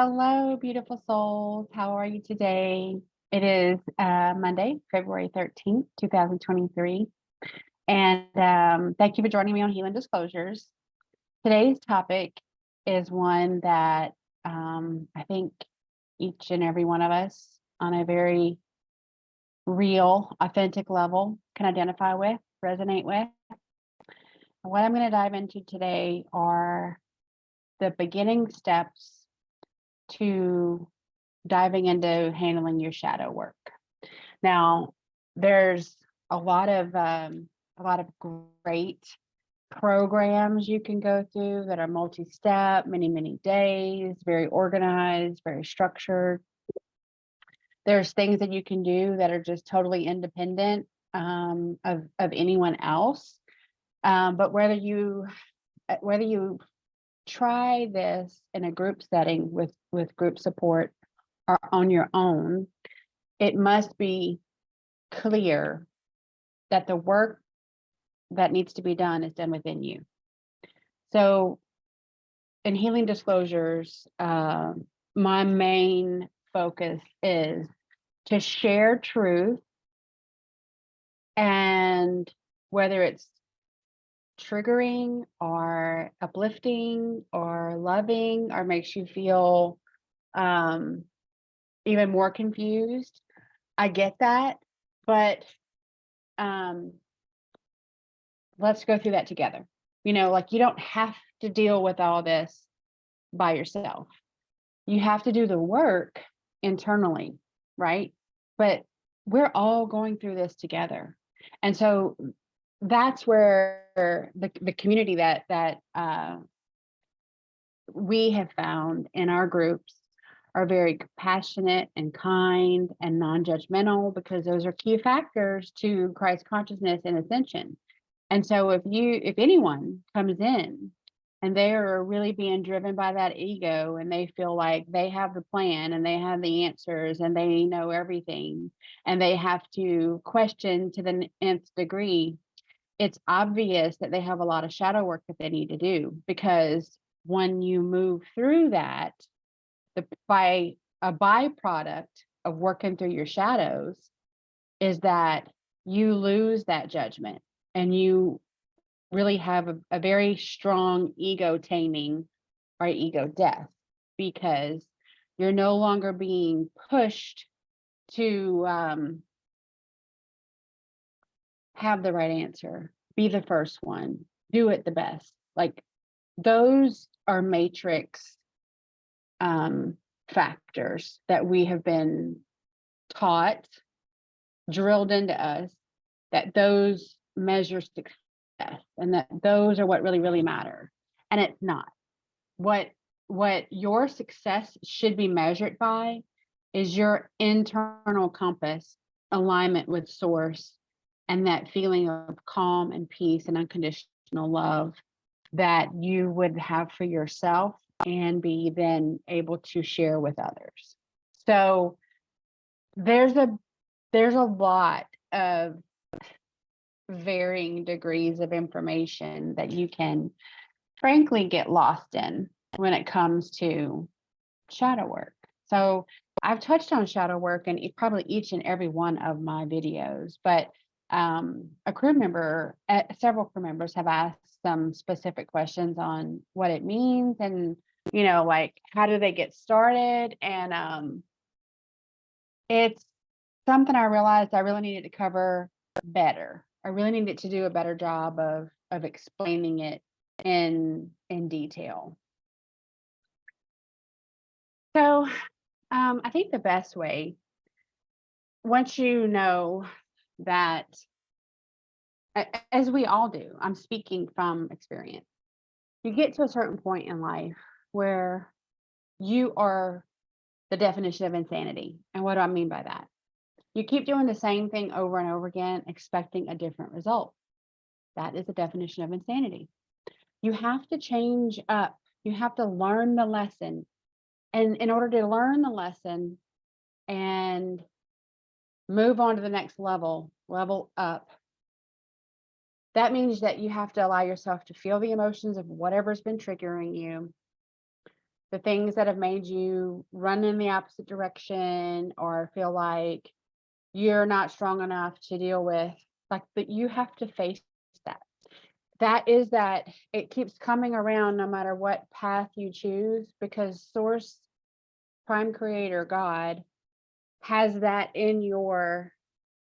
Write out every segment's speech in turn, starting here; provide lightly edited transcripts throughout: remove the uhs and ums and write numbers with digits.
Hello, beautiful souls. How are you today? It is Monday, February 13th, 2023. And thank you for joining me on Healing Disclosures. Today's topic is one that I think each and every one of us on a very real, authentic level can identify with, resonate with. What I'm going to dive into today are the beginning steps to diving into handling your shadow work. Now, there's a lot of great programs you can go through that are multi-step, many days, very organized, very structured. There's things that you can do that are just totally independent of anyone else. But whether you try this in a group setting with group support or on your own, it must be clear that the work that needs to be done is done within you. So in Healing Disclosures, my main focus is to share truth, and whether it's triggering or uplifting or loving or makes you feel even more confused, I get that, but let's go through that together. Like, you don't have to deal with all this by yourself. You have to do the work internally, right? But we're all going through this together. And so that's where the community that we have found in our groups are very compassionate and kind and non-judgmental, because those are key factors to Christ consciousness and ascension. And so if anyone comes in and they are really being driven by that ego and they feel like they have the plan and they have the answers and they know everything and they have to question to the nth degree, it's obvious that they have a lot of shadow work that they need to do, because when you move through that, by a byproduct of working through your shadows is that you lose that judgment and you really have a very strong ego taming or ego death, because you're no longer being pushed to have the right answer, be the first one, do it the best. Like, those are matrix factors that we have been taught, drilled into us, that those measure success and that those are what really matter. And it's not. What your success should be measured by is your internal compass, alignment with source, and that feeling of calm and peace and unconditional love that you would have for yourself and be then able to share with others. So there's a lot of varying degrees of information that you can frankly get lost in when it comes to shadow work. So I've touched on shadow work in probably each and every one of my videos, but several crew members have asked some specific questions on what it means and, like, how do they get started? And it's something I realized I really needed to cover better. I really needed to do a better job of explaining it in detail. So I think the best way, once you know that, as we all do, I'm speaking from experience, you get to a certain point in life where you are the definition of insanity. And what do I mean by that? You keep doing the same thing over and over again, expecting a different result. That is the definition of insanity. You have to change up. You have to learn the lesson. And in order to learn the lesson and move on to the next level up, that means that you have to allow yourself to feel the emotions of whatever's been triggering you, the things that have made you run in the opposite direction or feel like you're not strong enough to deal with, like, that you have to face that. That is that it keeps coming around no matter what path you choose, because source, prime creator, God, has that in your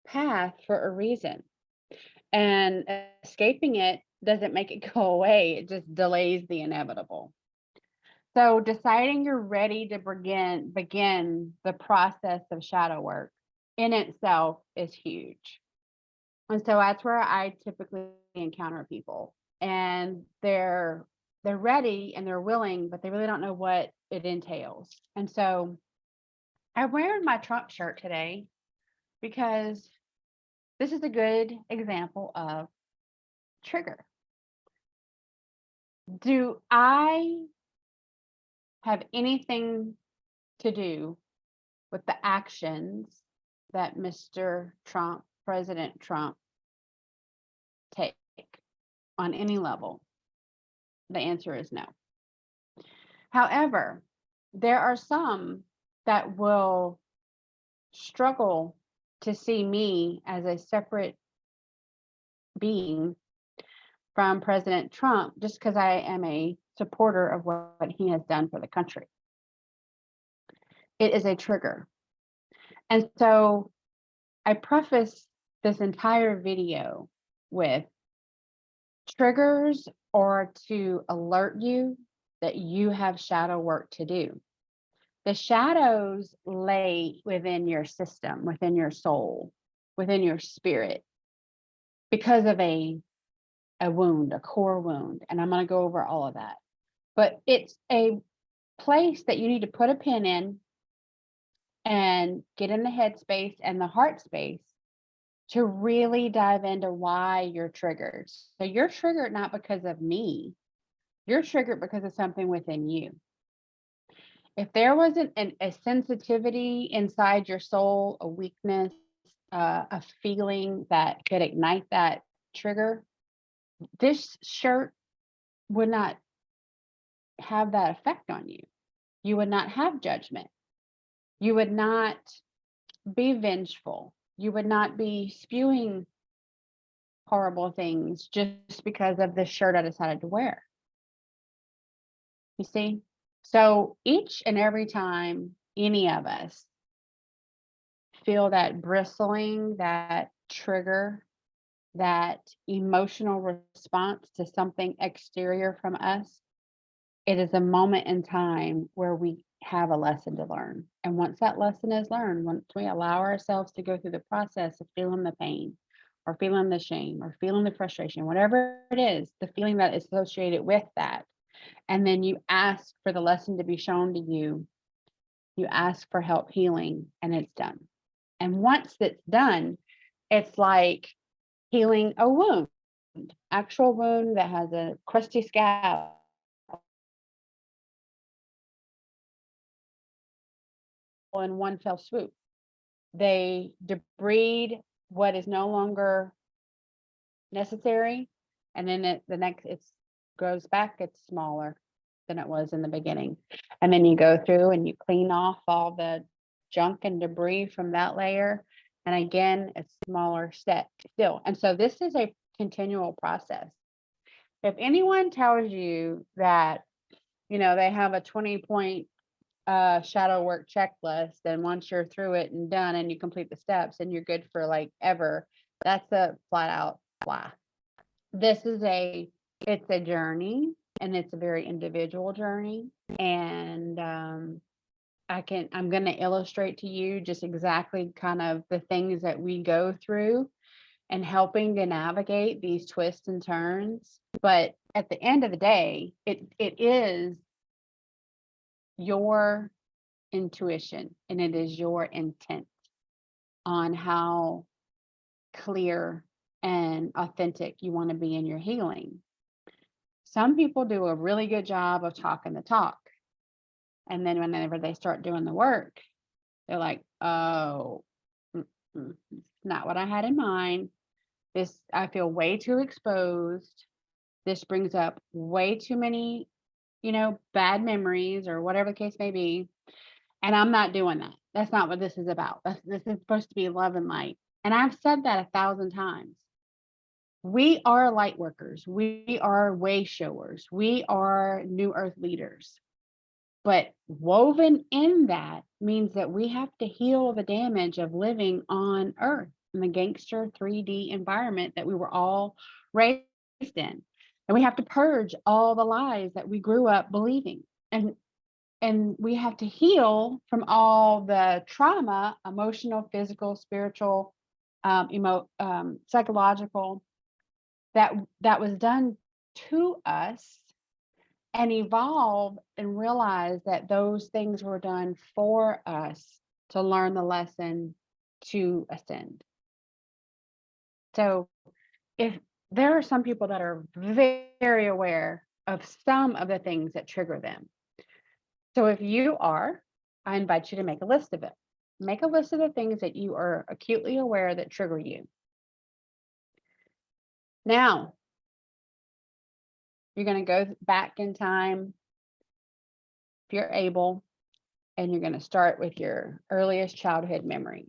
path for a reason. And escaping it doesn't make it go away. It just delays the inevitable. So deciding you're ready to begin the process of shadow work in itself is huge. And so that's where I typically encounter people, and they're ready and they're willing, but they really don't know what it entails. And so I'm wearing my Trump shirt today because this is a good example of trigger. Do I have anything to do with the actions that Mr. Trump, President Trump, take on any level? The answer is no. However, there are some that will struggle to see me as a separate being from President Trump just because I am a supporter of what he has done for the country. It is a trigger. And so I preface this entire video with triggers are to alert you that you have shadow work to do. The shadows lay within your system, within your soul, within your spirit, because of a wound, a core wound. And I'm going to go over all of that. But it's a place that you need to put a pin in and get in the headspace and the heart space to really dive into why you're triggered. So you're triggered not because of me, you're triggered because of something within you. If there wasn't a sensitivity inside your soul, a weakness, a feeling that could ignite that trigger, this shirt would not have that effect on you. You would not have judgment. You would not be vengeful. You would not be spewing horrible things just because of the shirt I decided to wear. You see? So each and every time any of us feel that bristling, that trigger, that emotional response to something exterior from us, it is a moment in time where we have a lesson to learn. And once that lesson is learned, once we allow ourselves to go through the process of feeling the pain or feeling the shame or feeling the frustration, whatever it is, the feeling that is associated with that, and then you ask for the lesson to be shown to you, you ask for help healing, and it's done. And once it's done, it's like healing a wound, actual wound that has a crusty scab in one fell swoop. They debride what is no longer necessary, and then it goes back, it's smaller than it was in the beginning. And then you go through and you clean off all the junk and debris from that layer. And again, it's smaller step still. And so this is a continual process. If anyone tells you that, they have a 20-point shadow work checklist, and once you're through it and done and you complete the steps and you're good for like ever, that's a flat out lie. It's a journey, and it's a very individual journey. And I'm going to illustrate to you just exactly kind of the things that we go through and helping to navigate these twists and turns. But at the end of the day, it is your intuition, and it is your intent on how clear and authentic you want to be in your healing. Some people do a really good job of talking the talk, and then whenever they start doing the work, they're like, oh, not what I had in mind. I feel way too exposed. This brings up way too many bad memories or whatever the case may be. And I'm not doing that. That's not what this is about. This is supposed to be love and light. And I've said that 1,000 times. We are light workers. We are way showers. We are new earth leaders. But woven in that means that we have to heal the damage of living on earth in the gangster 3D environment that we were all raised in. And we have to purge all the lies that we grew up believing. And we have to heal from all the trauma, emotional, physical, spiritual, psychological, that was done to us, and evolve and realize that those things were done for us to learn the lesson to ascend. So if there are some people that are very aware of some of the things that trigger them. So if you are, I invite you to make a list of it. Make a list of the things that you are acutely aware that trigger you. Now, you're going to go back in time, if you're able, and you're going to start with your earliest childhood memory.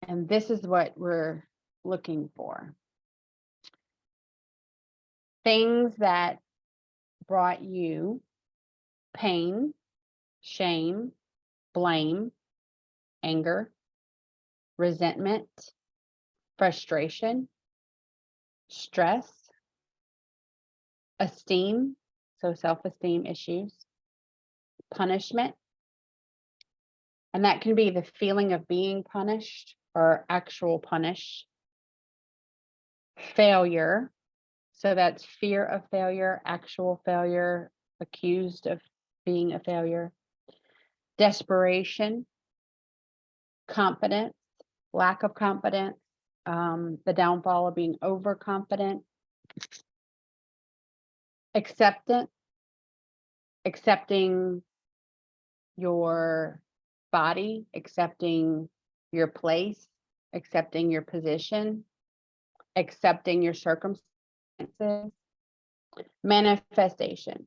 And this is what we're looking for. Things that brought you pain, shame, blame, anger, resentment, frustration, stress, esteem, so self-esteem issues, punishment, and that can be the feeling of being punished or actual punish, failure, so that's fear of failure, actual failure, accused of being a failure, desperation, confidence, lack of confidence, the downfall of being overconfident, acceptance, accepting your body, accepting your place, accepting your position, accepting your circumstances, manifestation.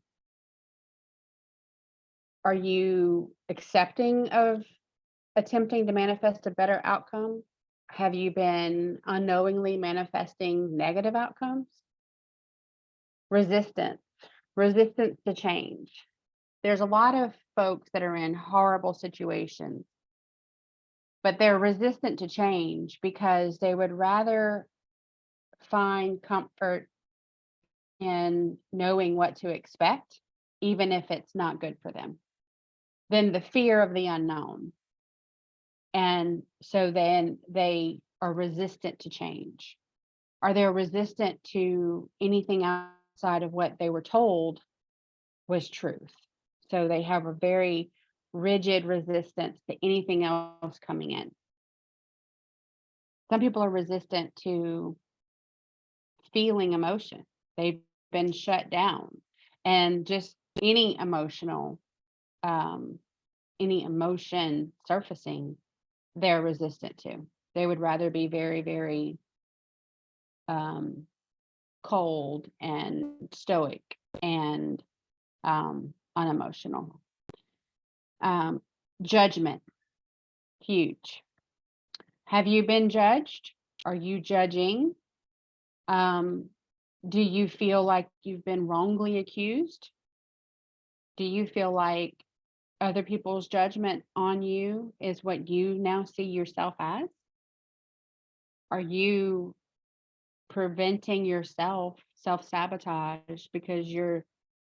Are you accepting of attempting to manifest a better outcome? Have you been unknowingly manifesting negative outcomes? Resistance to change. There's a lot of folks that are in horrible situations, but they're resistant to change because they would rather find comfort in knowing what to expect, even if it's not good for them, than the fear of the unknown. And so then they are resistant to change. Are they resistant to anything outside of what they were told was truth? So they have a very rigid resistance to anything else coming in. Some people are resistant to feeling emotion. They've been shut down, and just any emotion surfacing, they're resistant to. They would rather be very, very cold and stoic and unemotional. Judgment, huge. Have you been judged? Are you judging? Do you feel like you've been wrongly accused? Do you feel like other people's judgment on you is what you now see yourself as? Are you preventing yourself self-sabotage because you're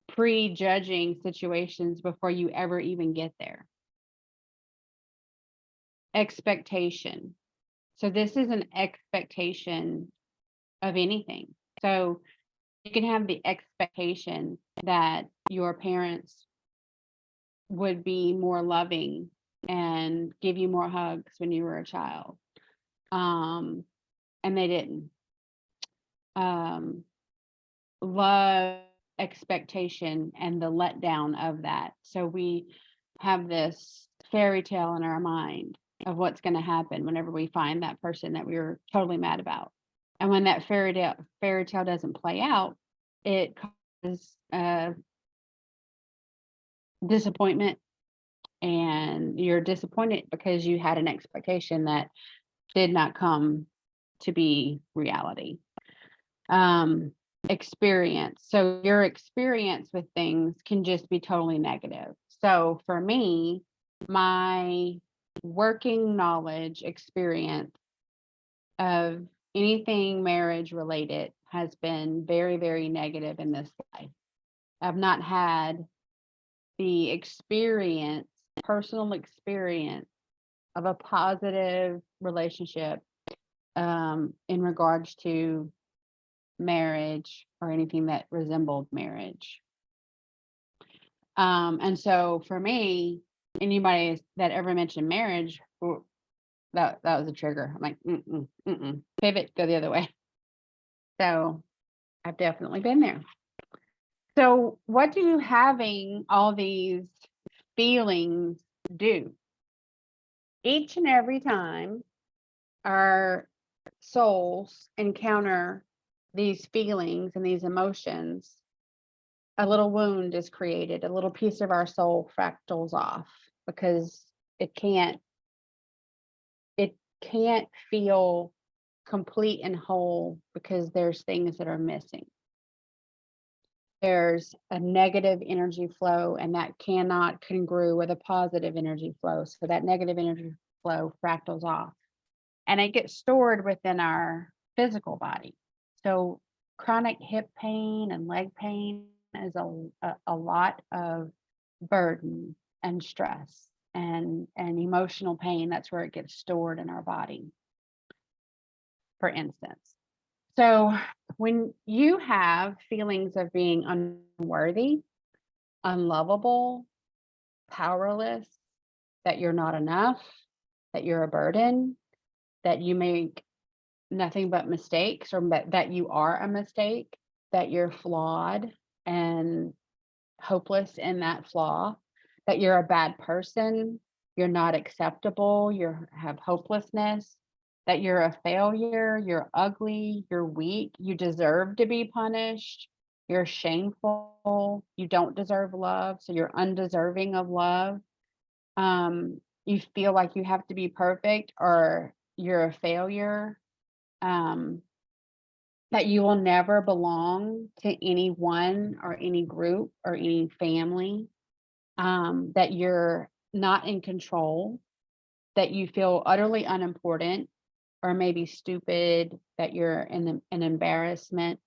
prejudging situations before you ever even get there? Expectation. So this is an expectation of anything. So you can have the expectation that your parents would be more loving and give you more hugs when you were a child. And they didn't. Love, expectation, and the letdown of that. So we have this fairy tale in our mind of what's going to happen whenever we find that person that we were totally mad about. And when that fairy tale doesn't play out, it causes disappointment, and you're disappointed because you had an expectation that did not come to be reality. Experience. So your experience with things can just be totally negative. So for me, my working knowledge experience of anything marriage related has been very, very negative in this life. I've not had the experience, personal experience of a positive relationship in regards to marriage or anything that resembled marriage. And so for me, anybody that ever mentioned marriage, that was a trigger. I'm like, pivot, go the other way. So I've definitely been there. So what do having all these feelings do? Each and every time our souls encounter these feelings and these emotions, a little wound is created, a little piece of our soul fractals off, because it can't feel complete and whole because there's things that are missing. There's a negative energy flow, and that cannot congrue with a positive energy flow. So that negative energy flow fractals off, and it gets stored within our physical body. So chronic hip pain and leg pain is a lot of burden and stress and emotional pain. That's where it gets stored in our body, for instance. So when you have feelings of being unworthy, unlovable, powerless, that you're not enough, that you're a burden, that you make nothing but mistakes, or that you are a mistake, that you're flawed and hopeless in that flaw, that you're a bad person, you're not acceptable, you have hopelessness, that you're a failure, you're ugly, you're weak, you deserve to be punished, you're shameful, you don't deserve love, so you're undeserving of love. You feel like you have to be perfect, or you're a failure, that you will never belong to anyone or any group or any family, that you're not in control, that you feel utterly unimportant or maybe stupid, that you're an embarrassment,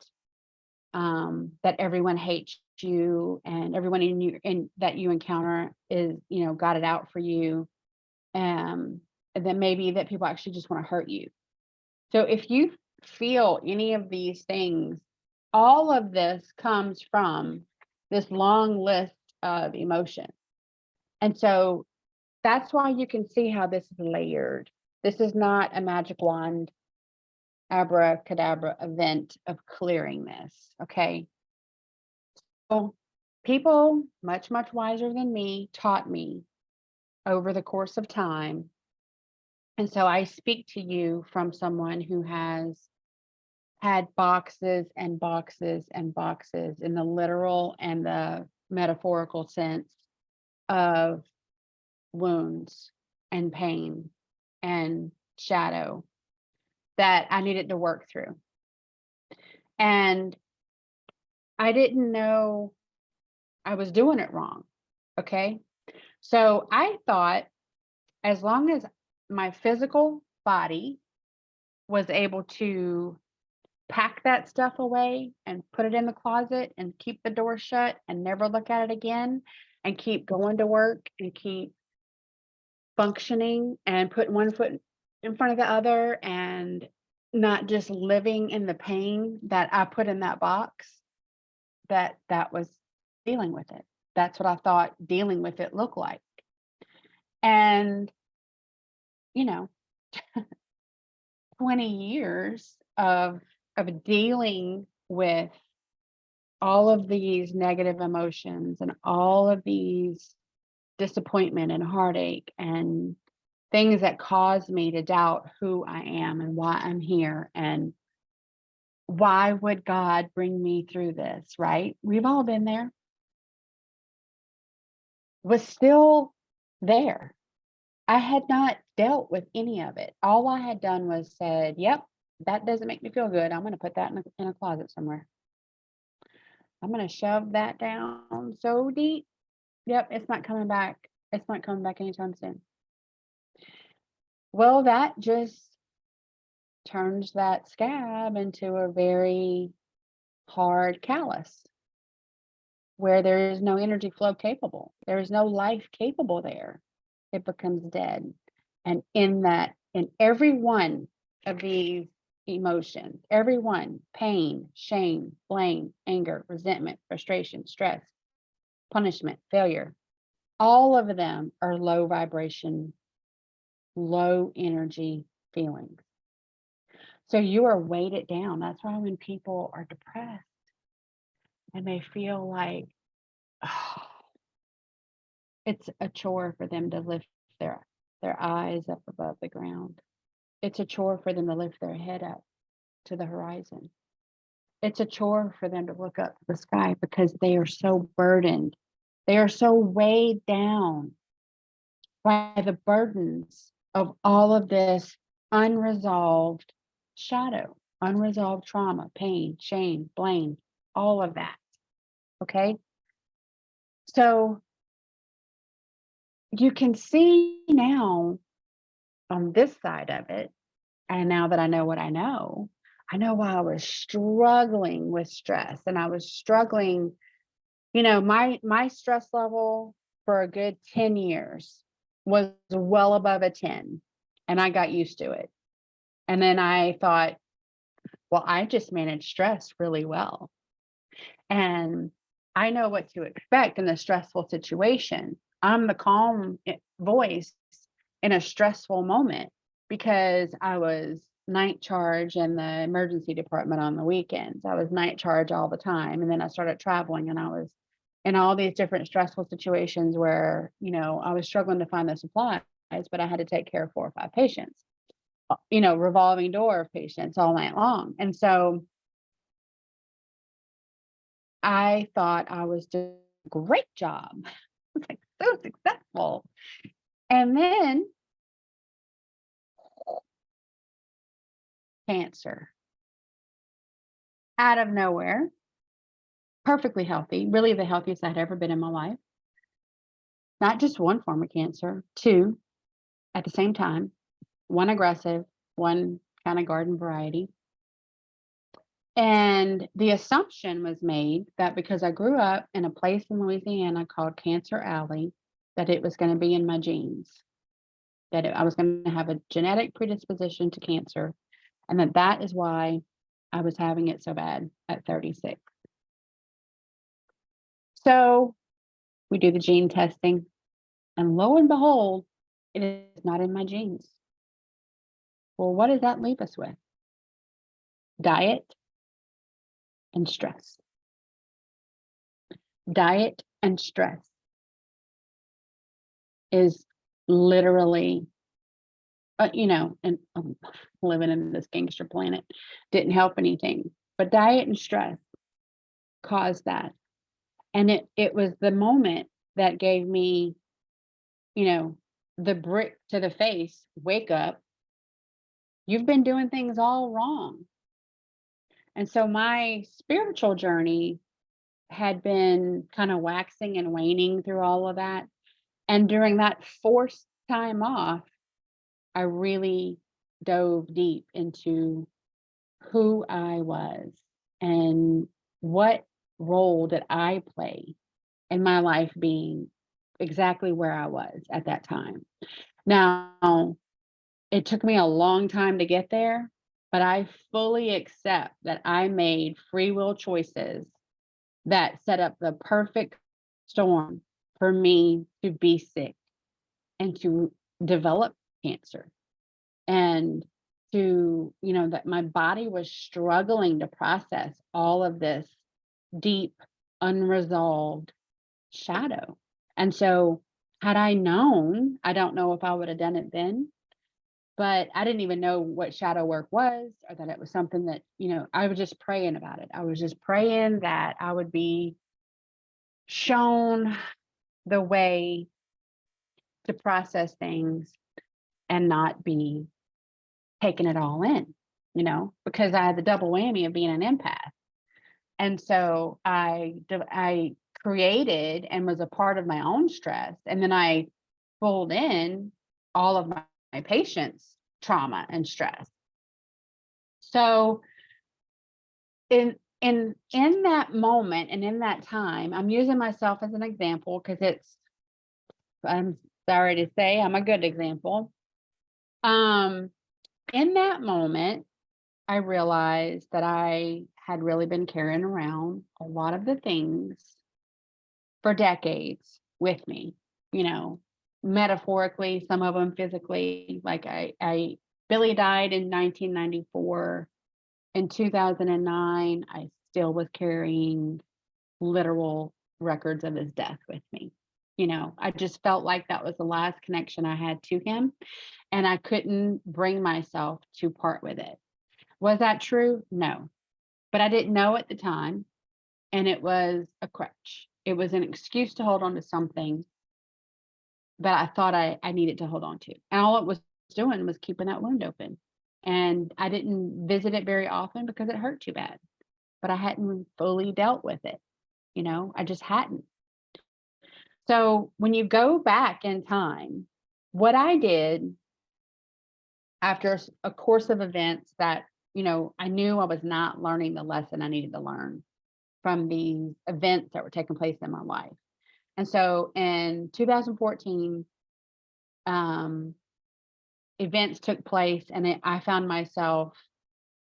that everyone hates you, and everyone that you encounter is, got it out for you, and then maybe that people actually just want to hurt you. So if you feel any of these things, all of this comes from this long list of emotions. And so that's why you can see how this is layered. This is not a magic wand, abracadabra event of clearing this, okay? So people much, much wiser than me taught me over the course of time. And so I speak to you from someone who has had boxes and boxes and boxes, in the literal and the metaphorical sense, of wounds and pain and shadow that I needed to work through. And I didn't know I was doing it wrong. Okay. So I thought, as long as my physical body was able to pack that stuff away and put it in the closet and keep the door shut and never look at it again, and keep going to work and keep functioning and put one foot in front of the other, and not just living in the pain that I put in that box, that was dealing with it. That's what I thought dealing with it looked like. And 20 years of dealing with all of these negative emotions and all of these disappointment and heartache and things that cause me to doubt who I am and why I'm here, and why would God bring me through this, right? We've all been there. was still there. I had not dealt with any of it. All I had done was said, yep, that doesn't make me feel good. I'm going to put that in a closet somewhere. I'm going to shove that down so deep. Yep, it's not coming back. It's not coming back anytime soon. Well, that just turns that scab into a very hard callus where there is no energy flow capable. There is no life capable there. It becomes dead. And in every one of these emotions, every one, pain, shame, blame, anger, resentment, frustration, stress, punishment, failure, all of them are low vibration, low energy feelings. So you are weighted down. That's why when people are depressed and they feel like, oh, it's a chore for them to lift their eyes up above the ground. It's a chore for them to lift their head up to the horizon. It's a chore for them to look up to the sky because they are so burdened. They are so weighed down by the burdens of all of this unresolved shadow, unresolved trauma, pain, shame, blame, all of that. Okay. So you can see now on this side of it, and now that I know what I know why I was struggling with stress, and I was struggling, my stress level for a good 10 years was well above a 10, and I got used to it. And then I thought, well, I just manage stress really well. And I know what to expect in a stressful situation. I'm the calm voice in a stressful moment because I was night charge in the emergency department on the weekends. I was night charge all the time. And then I started traveling and I was in all these different stressful situations where, I was struggling to find the supplies, but I had to take care of 4 or 5 patients, revolving door of patients all night long. And so I thought I was doing a great job. I was like so successful. And then cancer out of nowhere, perfectly healthy, really the healthiest I'd ever been in my life. Not just one form of cancer, 2 at the same time, one aggressive, one kind of garden variety. And the assumption was made that because I grew up in a place in Louisiana called Cancer Alley, that it was going to be in my genes, that I was going to have a genetic predisposition to cancer, and that is why I was having it so bad at 36. So we do the gene testing, and lo and behold, it is not in my genes. Well, what does that leave us with? Diet and stress. Diet and stress is literally, and living in this gangster planet didn't help anything. But diet and stress caused that. And it was the moment that gave me, the brick to the face, wake up. You've been doing things all wrong. And so my spiritual journey had been kind of waxing and waning through all of that. And during that forced time off, I really dove deep into who I was and what role did I play in my life being exactly where I was at that time. Now, it took me a long time to get there, but I fully accept that I made free will choices that set up the perfect storm for me to be sick and to develop cancer, and to, that my body was struggling to process all of this deep, unresolved shadow. And so had I known, I don't know if I would have done it then, but I didn't even know what shadow work was, or that it was something that, I was just praying about it. I was just praying that I would be shown the way to process things and not be taking it all in, you know, because I had the double whammy of being an empath. And so I created and was a part of my own stress. And then I pulled in all of my patients' trauma and stress. So in that moment and in that time, I'm using myself as an example because I'm sorry to say, I'm a good example. In that moment, I realized that I had really been carrying around a lot of the things for decades with me, you know, metaphorically, some of them physically. Like Billy died in 1994. In 2009, I still was carrying literal records of his death with me. You know, I just felt like that was the last connection I had to him, and I couldn't bring myself to part with it. Was that true? No, but I didn't know at the time, and it was a crutch. It was an excuse to hold on to something that I thought I needed to hold on to. And all it was doing was keeping that wound open. And I didn't visit it very often because it hurt too bad, but I hadn't fully dealt with it. You know, I just hadn't. So when you go back in time, what I did after a course of events that, you know, I knew I was not learning the lesson I needed to learn from these events that were taking place in my life. And so in 2014, events took place, and I found myself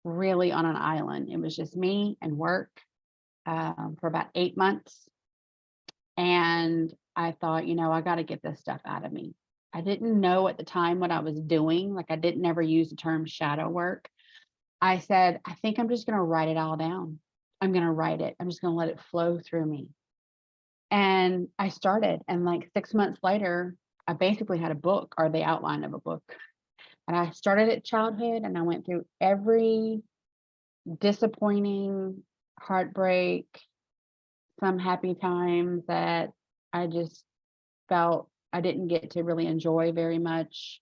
really on an island. It was just me and work for about 8 months. And I thought, you know, I got to get this stuff out of me. I didn't know at the time what I was doing. Like, I didn't ever use the term shadow work. I said, I think I'm just going to write it all down. I'm going to write it. I'm just going to let it flow through me. And I started, and like 6 months later, I basically had a book, or the outline of a book. And I started at childhood, and I went through every disappointing, heartbreak, some happy times that I just felt I didn't get to really enjoy very much.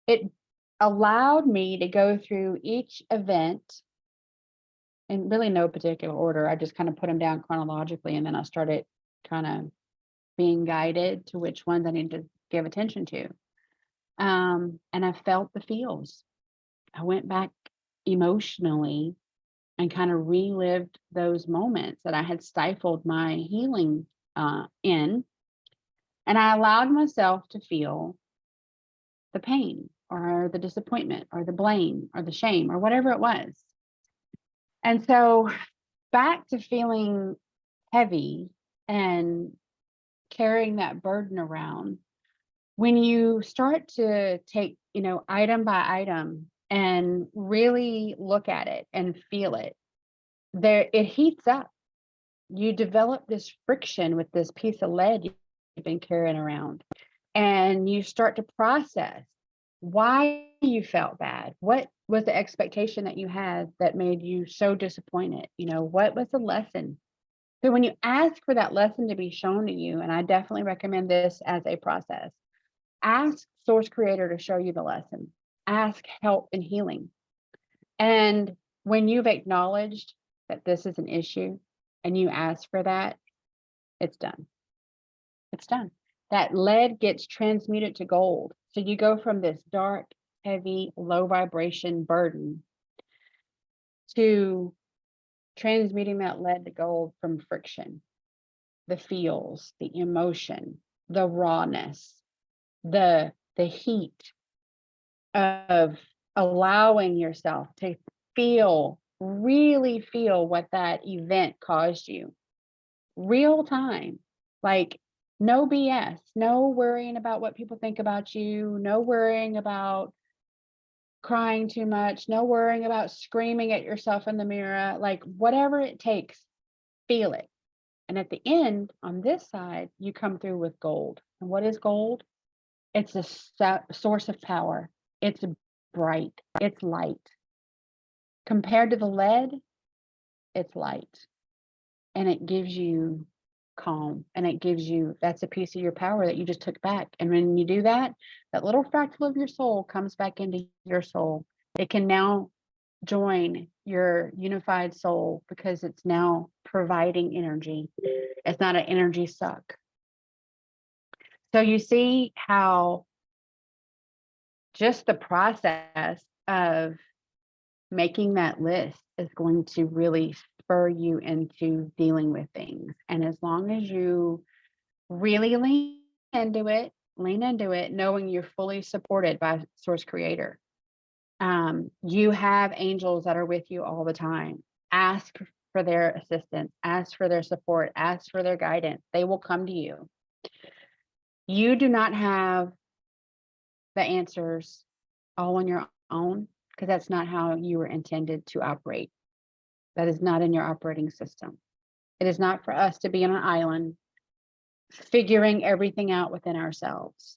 It allowed me to go through each event in really no particular order. I just kind of put them down chronologically, and then I started kind of being guided to which ones I need to give attention to. And I felt the feels. I went back emotionally and kind of relived those moments that I had stifled my healing in. And I allowed myself to feel the pain or the disappointment or the blame or the shame or whatever it was. And so back to feeling heavy and carrying that burden around, when you start to take, you know, item by item and really look at it and feel it, it heats up. You develop this friction with this piece of lead you've been carrying around, and you start to process why you felt bad. What was the expectation that you had that made you so disappointed? You know, what was the lesson? So when you ask for that lesson to be shown to you, and I definitely recommend this as a process, ask Source Creator to show you the lesson. Ask help in healing. And when you've acknowledged that this is an issue and you ask for that, it's done. It's done. That lead gets transmuted to gold. So you go from this dark, heavy, low vibration burden to transmuting that lead to gold from friction, the feels, the emotion, the rawness, the heat of allowing yourself to really feel what that event caused you. Real time, like no BS, no worrying about what people think about you, no worrying about crying too much, no worrying about screaming at yourself in the mirror, like whatever it takes, feel it. And at the end, on this side, you come through with gold. And what is gold? It's a source of power. It's bright. It's light. Compared to the lead, it's light. And it gives you calm, and it gives you, that's a piece of your power that you just took back. And when you do that, that little fractal of your soul comes back into your soul. It can now join your unified soul because it's now providing energy. It's not an energy suck. So you see how just the process of making that list is going to really spur you into dealing with things. And as long as you really lean into it, knowing you're fully supported by Source Creator. You have angels that are with you all the time. Ask for their assistance, ask for their support, ask for their guidance. They will come to you. You do not have the answers all on your own, because that's not how you were intended to operate. That is not in your operating system. It is not for us to be on an island figuring everything out within ourselves.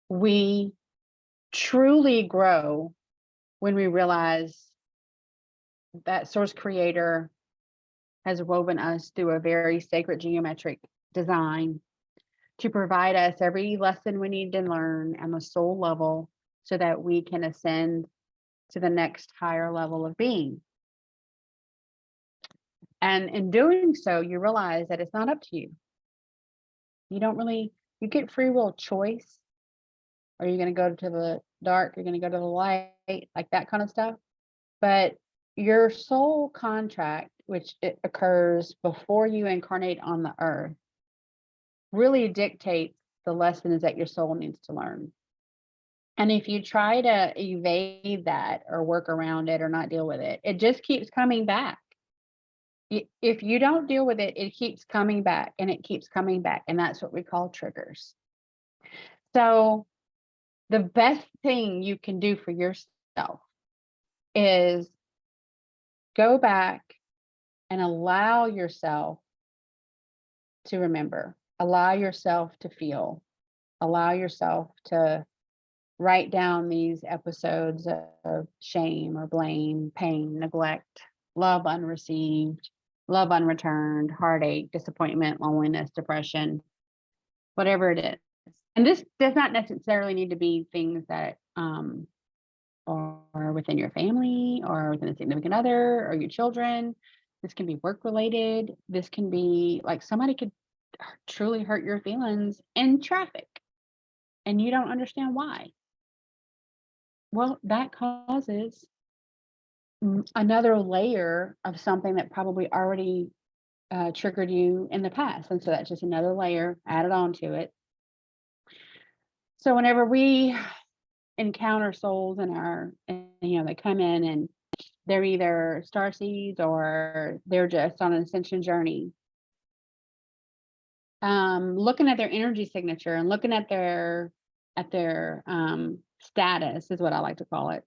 We truly grow when we realize that Source Creator has woven us through a very sacred geometric design to provide us every lesson we need to learn on the soul level so that we can ascend to the next higher level of being. And in doing so, you realize that it's not up to you. You don't really, you get free will choice. Are you going to go to the dark? You're going to go to the light, like that kind of stuff. But your soul contract, which it occurs before you incarnate on the earth, really dictates the lessons that your soul needs to learn. And if you try to evade that or work around it or not deal with it, it just keeps coming back. If you don't deal with it, it keeps coming back and it keeps coming back. And that's what we call triggers. So the best thing you can do for yourself is go back and allow yourself to remember, allow yourself to feel, allow yourself to write down these episodes of shame or blame, pain, neglect, love unreceived, love unreturned, heartache, disappointment, loneliness, depression, whatever it is. And this does not necessarily need to be things that are within your family or within a significant other or your children. This can be work related. This can be like somebody could truly hurt your feelings in traffic and you don't understand why. Well, that causes another layer of something that probably already triggered you in the past. And so that's just another layer added on to it. So whenever we encounter souls in our, they come in and they're either starseeds or they're just on an ascension journey. Looking at their energy signature and looking at their status is what I like to call it.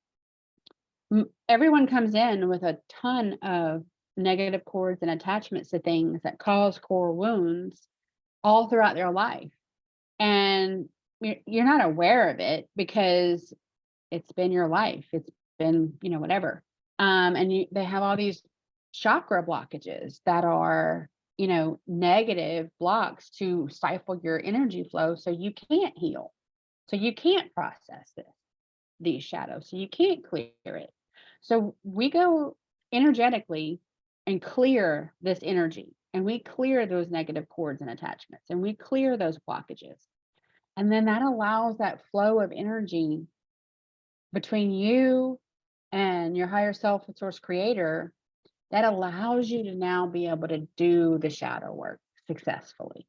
Everyone comes in with a ton of negative cords and attachments to things that cause core wounds all throughout their life. And you're not aware of it because it's been your life. It's been, whatever. And they have all these chakra blockages that are, negative blocks to stifle your energy flow. So you can't heal. So you can't process these shadows. So you can't clear it. So we go energetically and clear this energy, and we clear those negative cords and attachments, and we clear those blockages. And then that allows that flow of energy between you and your higher self and Source Creator that allows you to now be able to do the shadow work successfully.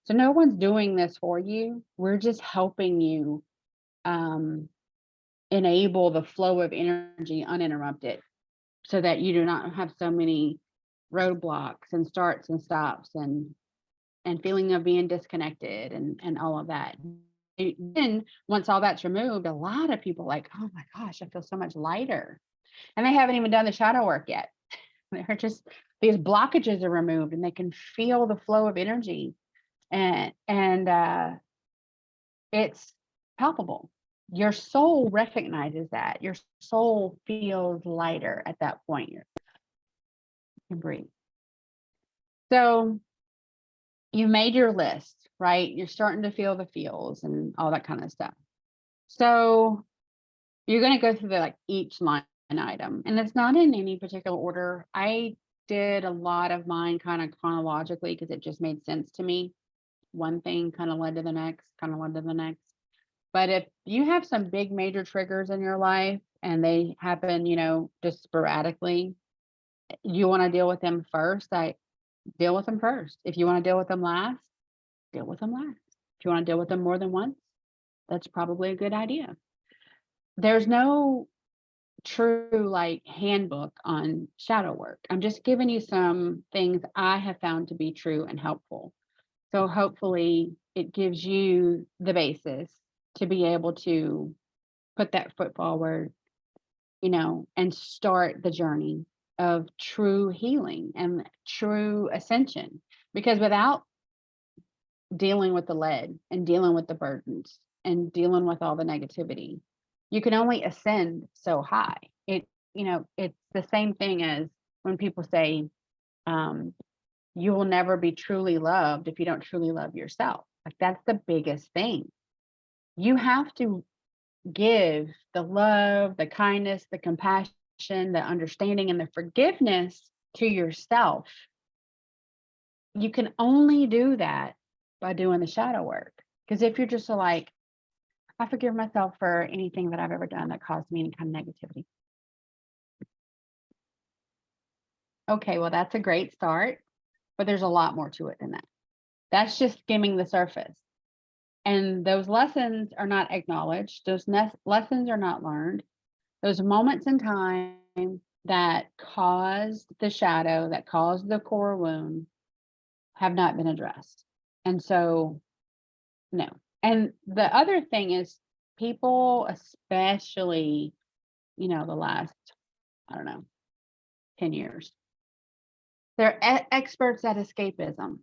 So no one's doing this for you. We're just helping you enable the flow of energy uninterrupted so that you do not have so many roadblocks and starts and stops and feeling of being disconnected and all of that. Then once all that's removed, a lot of people are like, oh my gosh, I feel so much lighter. And they haven't even done the shadow work yet. They're just, these blockages are removed and they can feel the flow of energy and it's palpable. Your soul recognizes that. Your soul feels lighter at that point. You can breathe. So you've made your list, right? You're starting to feel the feels and all that kind of stuff. So you're going to go through like each line item, and it's not in any particular order. I did a lot of mine kind of chronologically because it just made sense to me. One thing kind of led to the next, kind of led to the next. But if you have some big major triggers in your life and they happen, just sporadically, you want to deal with them first, deal with them first. If you want to deal with them last, deal with them last. If you want to deal with them more than once, that's probably a good idea. There's no true like handbook on shadow work. I'm just giving you some things I have found to be true and helpful. So hopefully it gives you the basis to be able to put that foot forward, and start the journey of true healing and true ascension. Because without dealing with the lead and dealing with the burdens and dealing with all the negativity, you can only ascend so high. It's the same thing as when people say, you will never be truly loved if you don't truly love yourself. Like, that's the biggest thing. You have to give the love, the kindness, the compassion, the understanding, and the forgiveness to yourself. You can only do that by doing the shadow work. Because if you're just like, I forgive myself for anything that I've ever done that caused me any kind of negativity. Okay, well, that's a great start, but there's a lot more to it than that. That's just skimming the surface. And those lessons are not acknowledged. Those lessons are not learned. Those moments in time that caused the shadow, that caused the core wound, have not been addressed. And so, no. And the other thing is, people, especially, the last, 10 years, they're experts at escapism.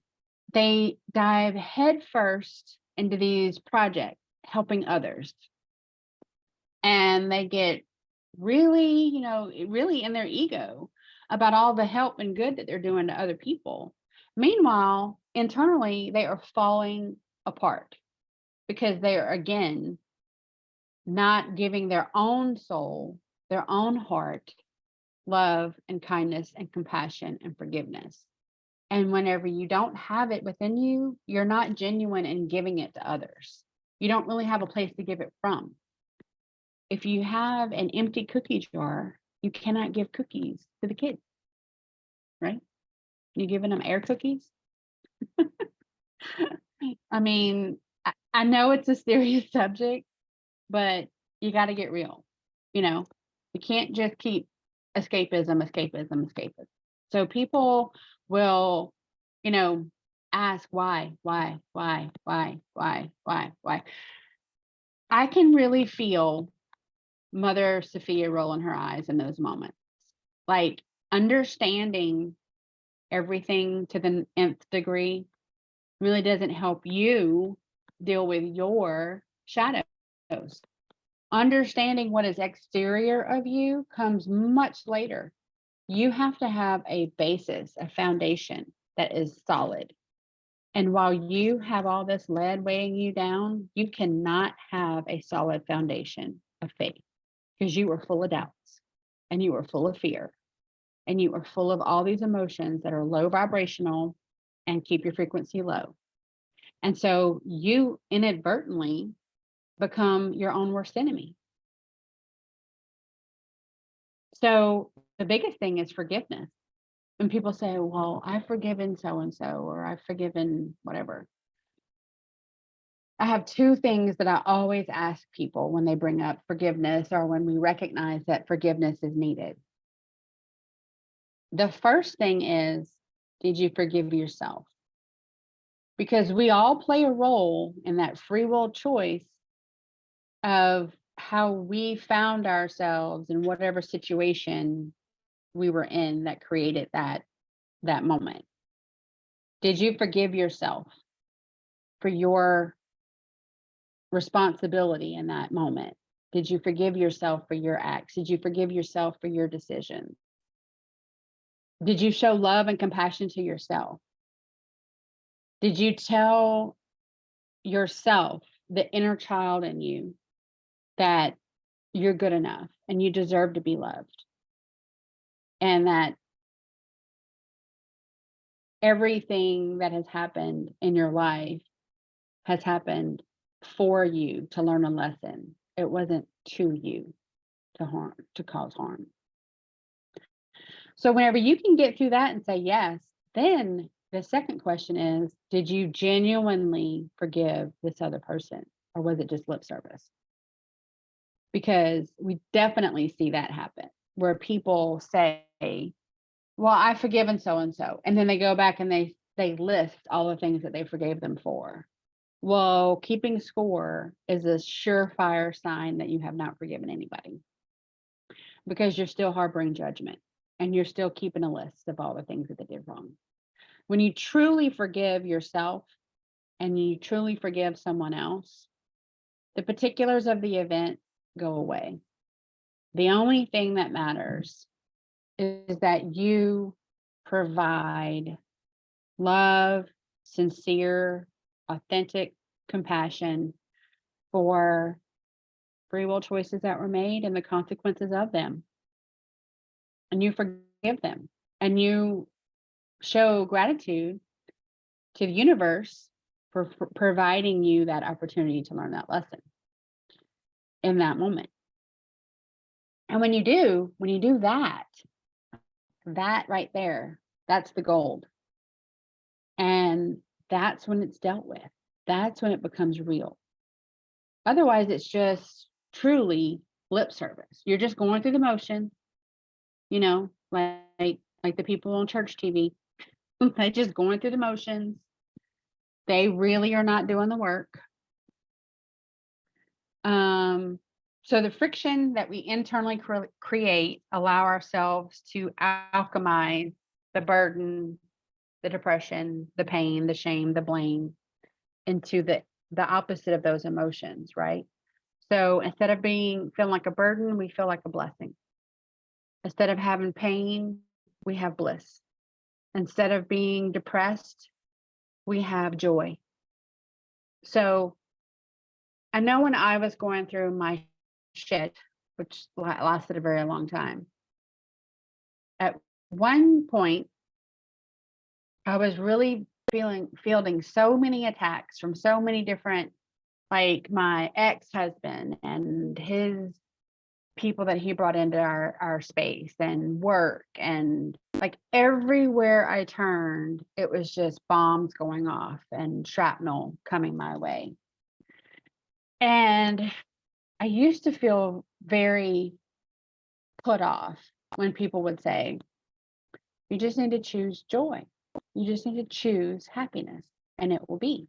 They dive headfirst into these projects, helping others. And they get really, really in their ego about all the help and good that they're doing to other people. Meanwhile, internally, they are falling apart because they are, again, not giving their own soul, their own heart, love and kindness and compassion and forgiveness. And whenever you don't have it within you, you're not genuine in giving it to others. You don't really have a place to give it from. If you have an empty cookie jar, you cannot give cookies to the kids, right? You giving them air cookies? I mean, I know it's a serious subject, but you got to get real. You can't just keep escapism. So people will, ask why. I can really feel Mother Sophia rolling her eyes in those moments. Like, understanding everything to the nth degree really doesn't help you deal with your shadows. Understanding what is exterior of you comes much later. You have to have a basis, a foundation that is solid. And while you have all this lead weighing you down, you cannot have a solid foundation of faith, because you are full of doubts and you are full of fear and you are full of all these emotions that are low vibrational and keep your frequency low. And so you inadvertently become your own worst enemy. So the biggest thing is forgiveness. When people say, well, I've forgiven so-and-so, or I've forgiven whatever, I have two things that I always ask people when they bring up forgiveness, or when we recognize that forgiveness is needed. The first thing is, did you forgive yourself? Because we all play a role in that free will choice of how we found ourselves in whatever situation we were in that created that moment. Did you forgive yourself for your responsibility in that moment? Did you forgive yourself for your acts? Did you forgive yourself for your decisions? Did you show love and compassion to yourself? Did you tell yourself, the inner child in you, that you're good enough and you deserve to be loved? And that everything that has happened in your life has happened for you to learn a lesson. It wasn't to you to cause harm. So whenever you can get through that and say yes, then the second question is, did you genuinely forgive this other person, or was it just lip service? Because we definitely see that happen, where people say, well, I've forgiven so-and-so. And then they go back and they list all the things that they forgave them for. Well, keeping score is a surefire sign that you have not forgiven anybody, because you're still harboring judgment and you're still keeping a list of all the things that they did wrong. When you truly forgive yourself and you truly forgive someone else, the particulars of the event go away. The only thing that matters is that you provide love, sincere, authentic compassion for free will choices that were made and the consequences of them. And you forgive them and you show gratitude to the universe for providing you that opportunity to learn that lesson in that moment. And when you do that right there, that's the gold. And that's when it's dealt with. That's when it becomes real. Otherwise, it's just truly lip service. You're just going through the motions, like the people on church TV. They're just going through the motions. They really are not doing the work. So the friction that we internally create allow ourselves to alchemize the burden, the depression, the pain, the shame, the blame into the opposite of those emotions, right? So instead of feeling like a burden, we feel like a blessing. Instead of having pain, we have bliss. Instead of being depressed, we have joy. So I know when I was going through my shit, which lasted a very long time, at one point, I was really fielding so many attacks from so many different, like my ex-husband and his people that he brought into our space and work, and like everywhere I turned, it was just bombs going off and shrapnel coming my way. And I used to feel very put off when people would say, you just need to choose joy. You just need to choose happiness and it will be.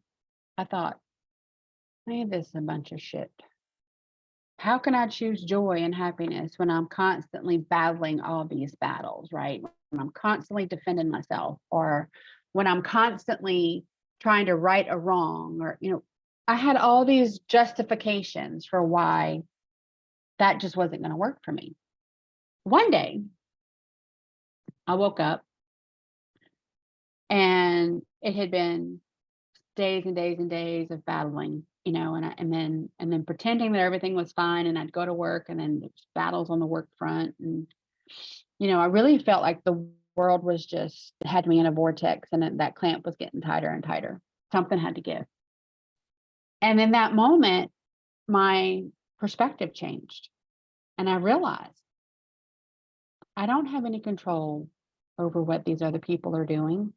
I thought, man, this is a bunch of shit. How can I choose joy and happiness when I'm constantly battling all these battles, right? When I'm constantly defending myself, or when I'm constantly trying to right a wrong, or, I had all these justifications for why that just wasn't going to work for me. One day, I woke up and it had been days and days and days of battling, and then pretending that everything was fine, and I'd go to work and then there's battles on the work front. And, I really felt like the world was just had me in a vortex, and that clamp was getting tighter and tighter. Something had to give. And in that moment, my perspective changed. And I realized I don't have any control over what these other people are doing,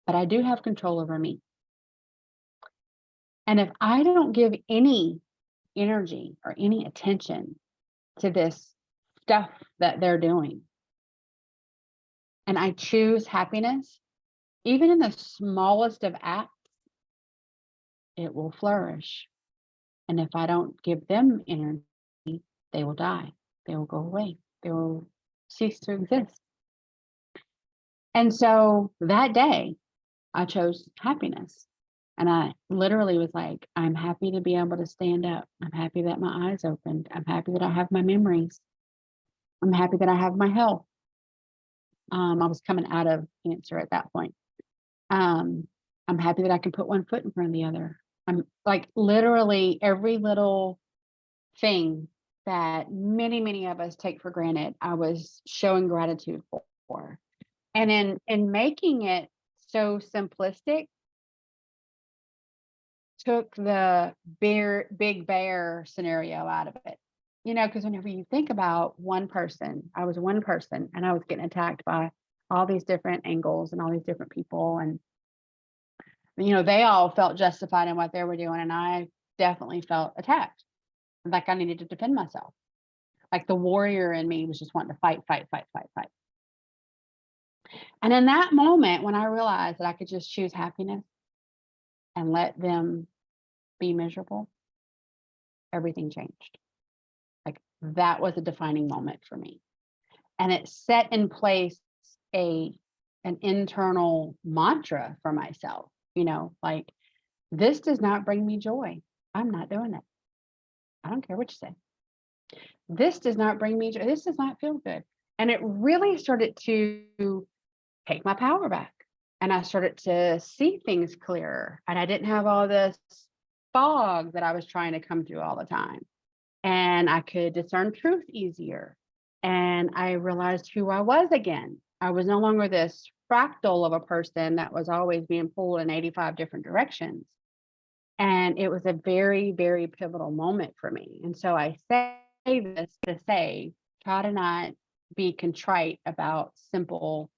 but I do have control over me. And if I don't give any energy or any attention to this stuff that they're doing, and I choose happiness, even in the smallest of acts, it will flourish. And if I don't give them energy, they will die. They will go away. They will cease to exist. And so that day, I chose happiness. And I literally was like, I'm happy to be able to stand up. I'm happy that my eyes opened. I'm happy that I have my memories. I'm happy that I have my health. I was coming out of cancer at that point. I'm happy that I can put one foot in front of the other. I'm like literally every little thing that many of us take for granted, I was showing gratitude for. And in making it so simplistic, took the big bear scenario out of it. Because whenever you think about one person, I was one person and I was getting attacked by all these different angles and all these different people. And, they all felt justified in what they were doing. And I definitely felt attacked, like I needed to defend myself. Like the warrior in me was just wanting to fight. And in that moment, when I realized that I could just choose happiness and let them be miserable, everything changed. Like that was a defining moment for me. And it set in place an internal mantra for myself, like this does not bring me joy. I'm not doing it. I don't care what you say. This does not bring me joy. This does not feel good. And it really started to take my power back. And I started to see things clearer. And I didn't have all this fog that I was trying to come through all the time. And I could discern truth easier. And I realized who I was again. I was no longer this fractal of a person that was always being pulled in 85 different directions. And it was a very, very pivotal moment for me. And so I say this to say, try to not be contrite about simple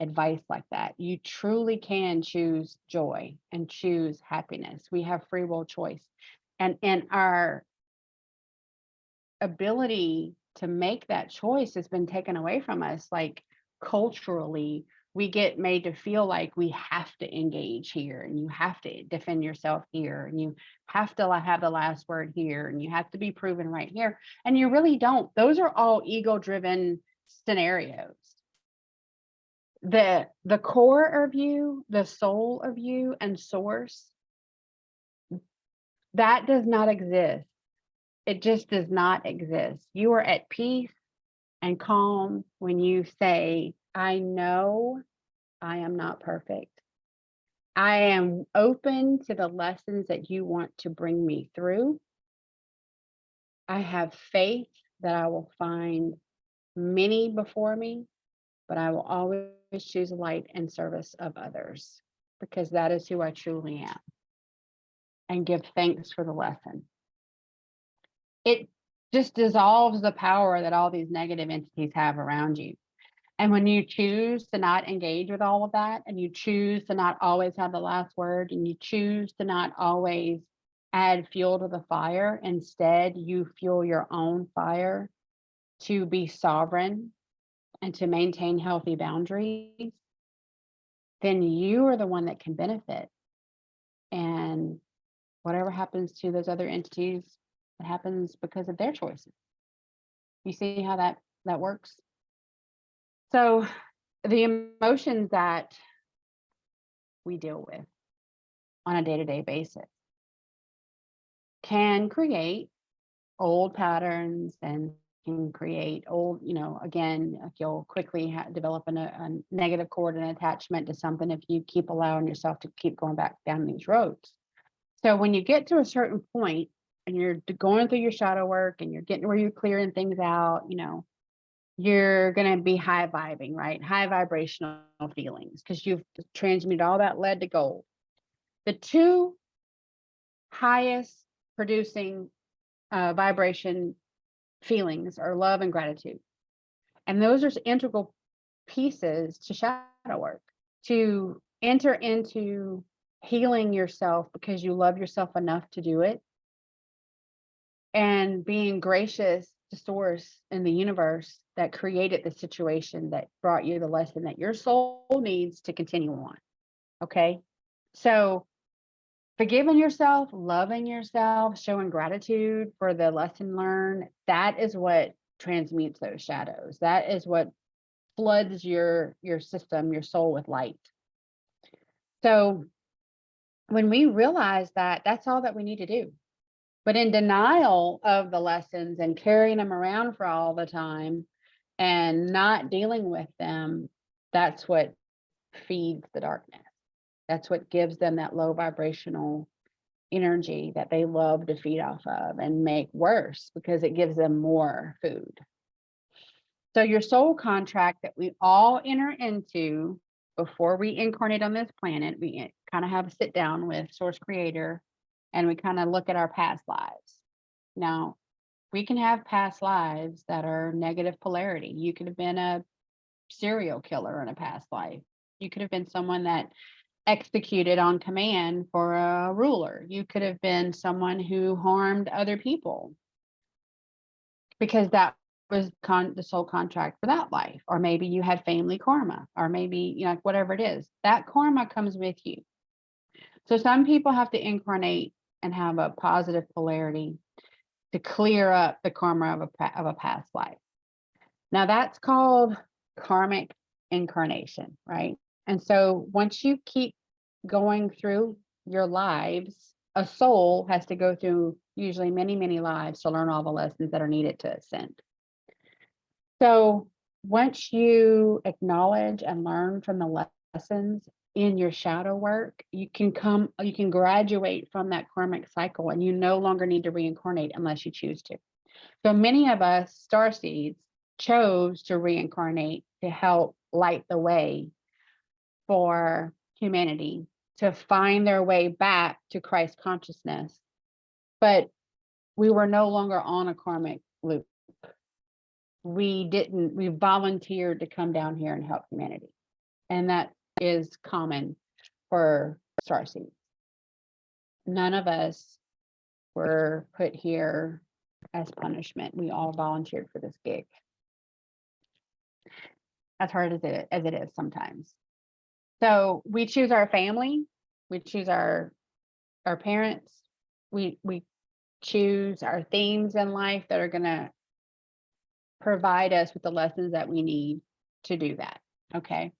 advice like that. You truly can choose joy and choose happiness. We have free will choice. And our ability to make that choice has been taken away from us. Like culturally, we get made to feel like we have to engage here and you have to defend yourself here and you have to have the last word here and you have to be proven right here. And you really don't. Those are all ego-driven scenarios. The core of you, the soul of you and source, that does not exist. It just does not exist. You are at peace and calm when you say, I know I am not perfect. I am open to the lessons that you want to bring me through. I have faith that I will find many before me, but I will always choose light and service of others because that is who I truly am. And give thanks for the lesson. It just dissolves the power that all these negative entities have around you. And when you choose to not engage with all of that, and you choose to not always have the last word, and you choose to not always add fuel to the fire, instead you fuel your own fire to be sovereign and to maintain healthy boundaries, then you are the one that can benefit. And whatever happens to those other entities, it happens because of their choices. You see how that works? So the emotions that we deal with on a day-to-day basis can create old patterns and can create old, again, if you'll quickly develop a negative coordinate attachment to something if you keep allowing yourself to keep going back down these roads. So when you get to a certain point and you're going through your shadow work and you're getting where you're clearing things out, you're going to be high vibing, right? High vibrational feelings because you've transmuted all that lead to gold. The two highest producing vibration feelings are love and gratitude. And those are integral pieces to shadow work, to enter into healing yourself because you love yourself enough to do it, and being gracious to source in the universe that created the situation that brought you the lesson that your soul needs to continue on. Okay. So forgiving yourself, loving yourself, showing gratitude for the lesson learned, that is what transmutes those shadows. That is what floods your system, your soul with light. So when we realize that, that's all that we need to do. But in denial of the lessons and carrying them around for all the time and not dealing with them, that's what feeds the darkness. That's what gives them that low vibrational energy that they love to feed off of and make worse, because it gives them more food. So your soul contract that we all enter into before we incarnate on this planet, we kind of have a sit down with Source Creator, and we kind of look at our past lives. Now, we can have past lives that are negative polarity. You could have been a serial killer in a past life. You could have been someone that executed on command for a ruler. You could have been someone who harmed other people, because that was the soul contract for that life. Or maybe you had family karma, or maybe, you know, whatever it is, that karma comes with you. So some people have to incarnate and have a positive polarity to clear up the karma of a past life. Now that's called karmic incarnation, right? And so once you keep going through your lives, a soul has to go through usually many, many lives to learn all the lessons that are needed to ascend. So once you acknowledge and learn from the lessons in your shadow work, you can graduate from that karmic cycle, and you no longer need to reincarnate unless you choose to. So many of us starseeds chose to reincarnate to help light the way for humanity to find their way back to Christ consciousness. But we were no longer on a karmic loop. We volunteered to come down here and help humanity. And that is common for starseeds. None of us were put here as punishment. We all volunteered for this gig. As hard as it is sometimes. So we choose our family, we choose our parents, we choose our themes in life that are going to provide us with the lessons that we need to do that. Okay.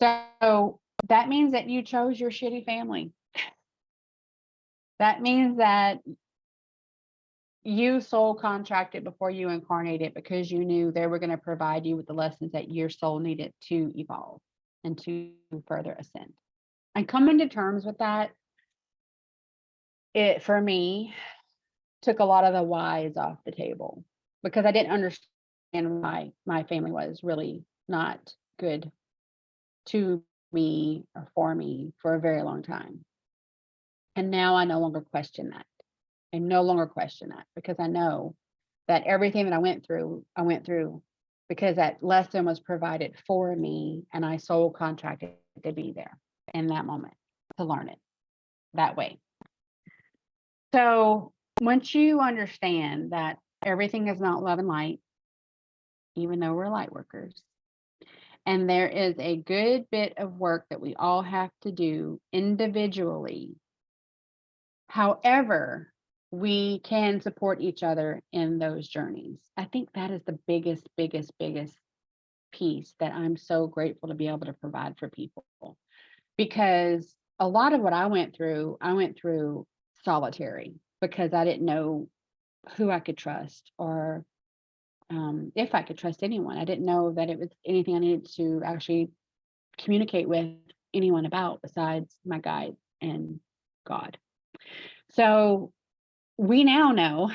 So that means that you chose your shitty family. That means that you soul contracted before you incarnated, because you knew they were going to provide you with the lessons that your soul needed to evolve and to further ascend. And coming to terms with that, it, for me, took a lot of the whys off the table, because I didn't understand why my family was really not good to me or for me for a very long time. And now I no longer question that. I no longer question that, because I know that everything that I went through because that lesson was provided for me, and I soul contracted to be there in that moment to learn it that way. So once you understand that everything is not love and light, even though we're light workers, and there is a good bit of work that we all have to do individually, however, we can support each other in those journeys. I think that is the biggest piece that I'm so grateful to be able to provide for people, because a lot of what I went through solitary, because I didn't know who I could trust, or if I could trust anyone. I didn't know that it was anything I needed to actually communicate with anyone about besides my guide and God. So we now know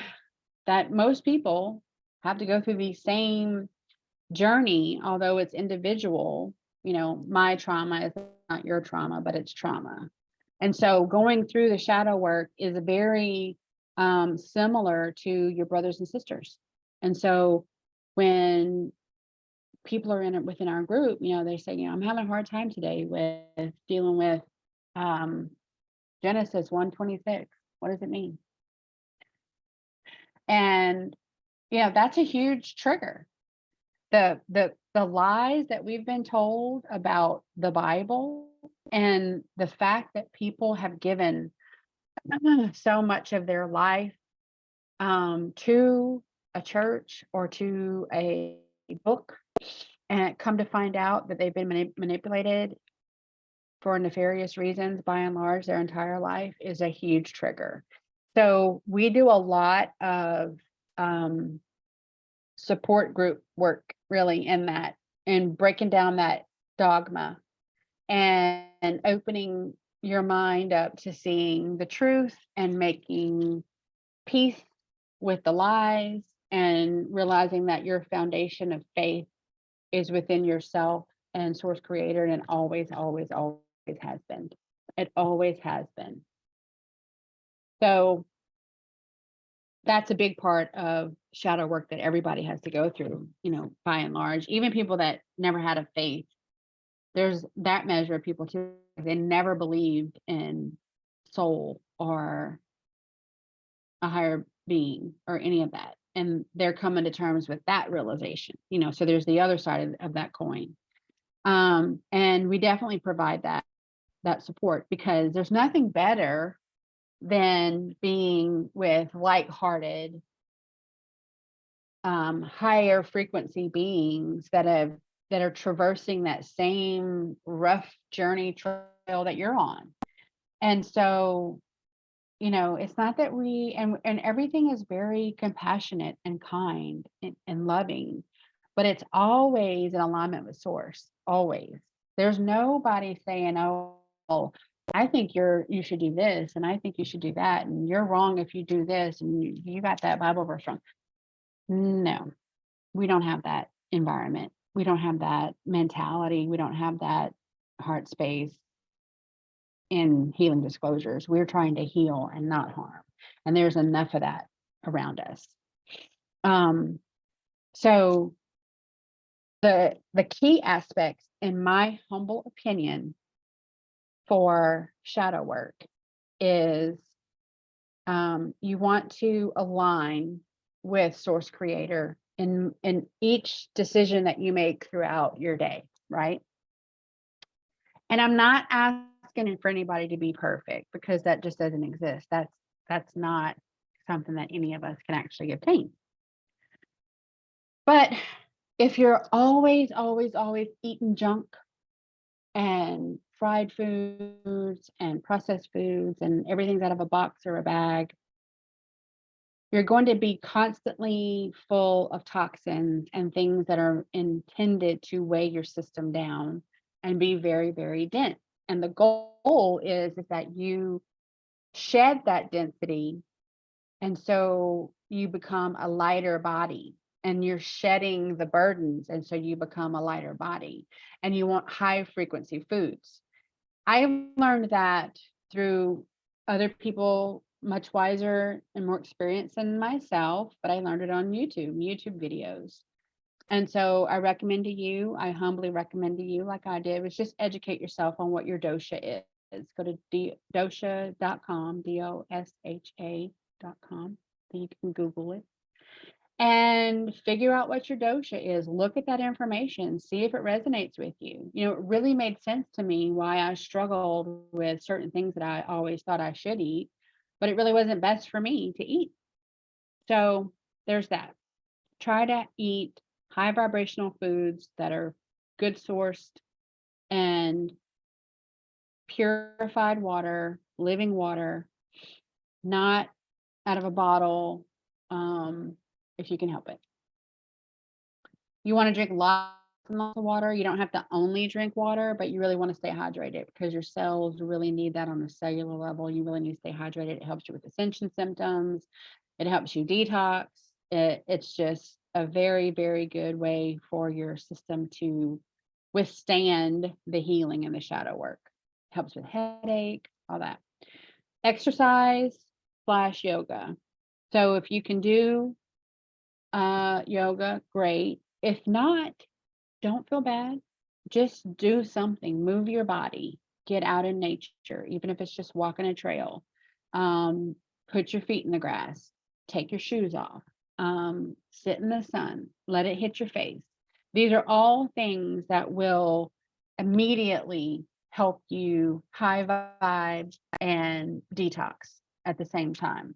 that most people have to go through the same journey, although it's individual. You know, my trauma is not your trauma, but it's trauma. And so going through the shadow work is very similar to your brothers and sisters. And so when people are within our group, you know, they say, you know, I'm having a hard time today with dealing with Genesis 1:26. What does it mean? And, you know, that's a huge trigger. The lies that we've been told about the Bible, and the fact that people have given so much of their life to a church or to a book, and come to find out that they've been manipulated for nefarious reasons by and large their entire life, is a huge trigger. So we do a lot of support group work, really, in that, and breaking down that dogma, and opening your mind up to seeing the truth and making peace with the lies, and realizing that your foundation of faith is within yourself and source creator, and it always, always, always has been. It always has been. So that's a big part of shadow work that everybody has to go through, you know, by and large. Even people that never had a faith, there's that measure of people too. They never believed in soul or a higher being or any of that. And they're coming to terms with that realization, you know, so there's the other side of that coin. And we definitely provide that support, because there's nothing better than being with like-hearted, higher frequency beings that are traversing that same rough journey trail that you're on. And so, you know, it's not that and everything is very compassionate and kind and loving, but it's always in alignment with source. Always. There's nobody saying, oh, I think you should do this, and I think you should do that, and you're wrong if you do this, and you got that Bible verse wrong. No, we don't have that environment. We don't have that mentality. We don't have that heart space in healing disclosures. We're trying to heal and not harm. And there's enough of that around us. So the key aspects, in my humble opinion, for shadow work is you want to align with source creator in each decision that you make throughout your day, right? And I'm not asking for anybody to be perfect, because that just doesn't exist. That's not something that any of us can actually obtain. But if you're always eating junk and fried foods and processed foods and everything's out of a box or a bag, you're going to be constantly full of toxins and things that are intended to weigh your system down and be very, very dense. And the goal is that you shed that density, and so you become a lighter body, and you're shedding the burdens, and so you become a lighter body, and you want high frequency foods. I learned that through other people much wiser and more experienced than myself, but I learned it on YouTube videos. And so I humbly recommend to you, like I did, was just educate yourself on what your dosha is. Go to dosha.com, DOSHA.com. You can Google it and figure out what your dosha is. Look at that information, see if it resonates with you. You know, it really made sense to me why I struggled with certain things that I always thought I should eat, but it really wasn't best for me to eat. So there's that. Try to eat high vibrational foods that are good sourced and purified water, living water, not out of a bottle, if you can help it. You want to drink lots and lots of water. You don't have to only drink water, but you really want to stay hydrated, because your cells really need that on a cellular level. You really need to stay hydrated. It helps you with ascension symptoms. It helps you detox. It's just a very, very good way for your system to withstand the healing and the shadow work. Helps with headache, all that. Exercise/yoga. So if you can do yoga, great. If not, don't feel bad. Just do something. Move your body. Get out in nature, even if it's just walking a trail. Put your feet in the grass. Take your shoes off. Sit in the sun. Let it hit your face. These are all things that will immediately help you high vibes and detox at the same time.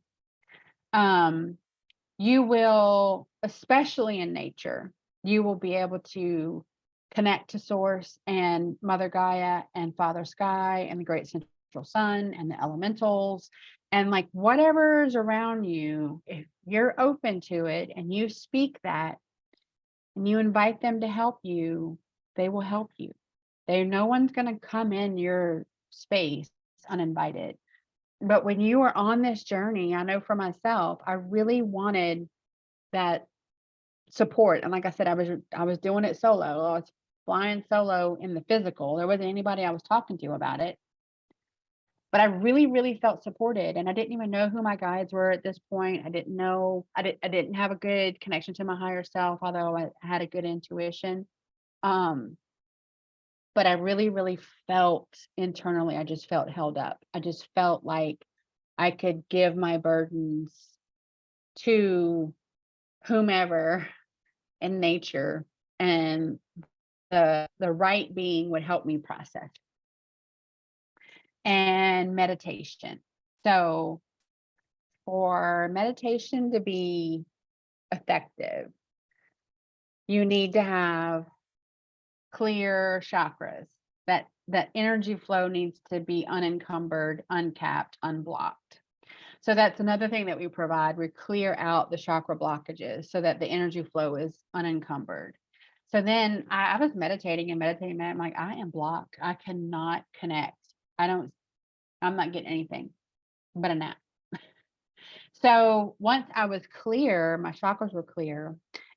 You will, especially in nature, you will be able to connect to source and Mother Gaia and Father Sky and the great central sun and the elementals and like whatever's around you. If you're open to it and you speak that and you invite them to help you, they will help you. No one's going to come in your space uninvited. But when you are on this journey, I know for myself, I really wanted that support. And like I said, I was doing it solo. I was flying solo in the physical. There wasn't anybody I was talking to about it. But I really, really felt supported, and I didn't even know who my guides were at this point. I didn't have a good connection to my higher self, although I had a good intuition. Um, but I really, really felt internally, I just felt held up. I just felt like I could give my burdens to whomever in nature, and the right being would help me process. And meditation. So for meditation to be effective, you need to have clear chakras. That energy flow needs to be unencumbered, uncapped, unblocked. So that's another thing that we provide. We clear out the chakra blockages so that the energy flow is unencumbered. So then I was meditating. I'm like, I am blocked. I cannot connect. I'm not getting anything but a nap. So once I was clear, my chakras were clear,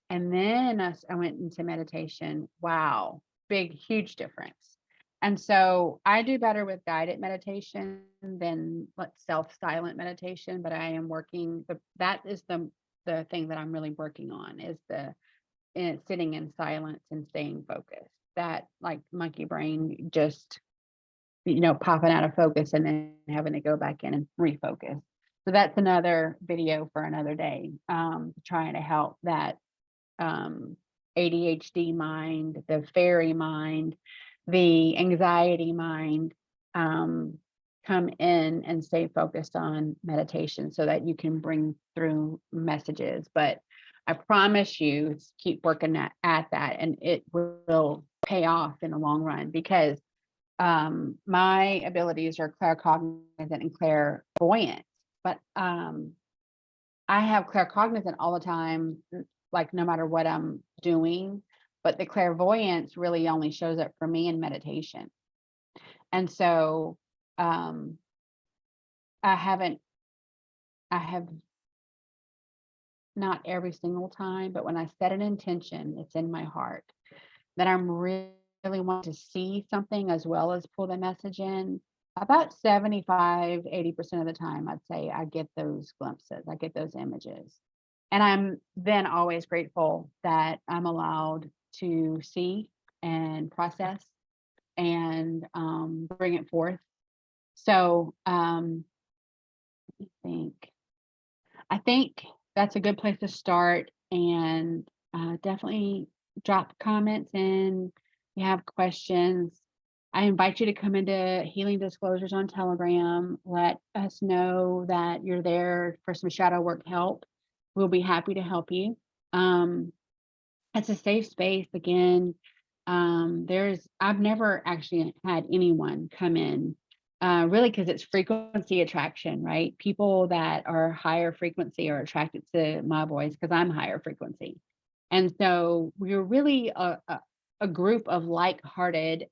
and then I went into meditation. Wow, big, huge difference. And so I do better with guided meditation than self-silent meditation, but I am working. That is the thing that I'm really working on, is sitting in silence and staying focused. That, like, monkey brain just popping out of focus and then having to go back in and refocus. So that's another video for another day, trying to help that ADHD mind, the fairy mind, the anxiety mind come in and stay focused on meditation so that you can bring through messages. But I promise you, keep working at that, and it will pay off in the long run, because my abilities are claircognizant and clairvoyant, but I have claircognizant all the time, like no matter what I'm doing, but the clairvoyance really only shows up for me in meditation. And so I have not every single time, but when I set an intention, it's in my heart that I'm really want to see something as well as pull the message in. About 75-80% of the time, I'd say I get those glimpses, I get those images. And I'm then always grateful that I'm allowed to see and process and bring it forth. So I think that's a good place to start, and definitely drop comments in. You have questions. I invite you to come into Healing Disclosures on Telegram. Let us know that you're there for some shadow work help. We'll be happy to help you. It's a safe space. Again, I've never actually had anyone come in, really, because it's frequency attraction, right? People that are higher frequency are attracted to my voice because I'm higher frequency. And so we're really a group of like-hearted,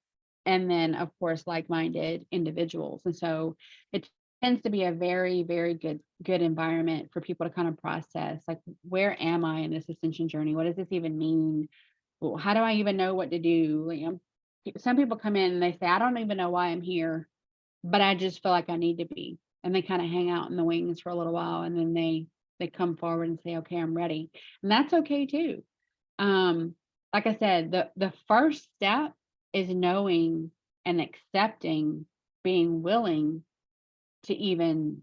and then of course like-minded individuals. And so it tends to be a very, very good environment for people to kind of process, like, where am I in this ascension journey? What does this even mean? Well, how do I even know what to do? Some people come in and they say, I don't even know why I'm here, but I just feel like I need to be. And they kind of hang out in the wings for a little while, and then they come forward and say, okay, I'm ready. And that's okay too. Like I said, the first step is knowing and accepting, being willing to even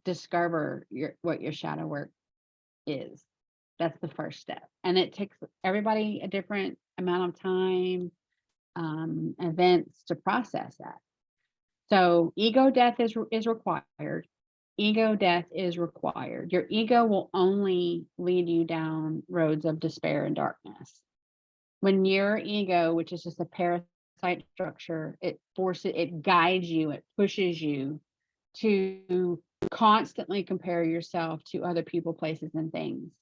discover what your shadow work is. That's the first step. And it takes everybody a different amount of time, events to process that. So ego death is required. Ego death is required. Your ego will only lead you down roads of despair and darkness. When your ego, which is just a parasite structure, it guides you, it pushes you to constantly compare yourself to other people, places, and things.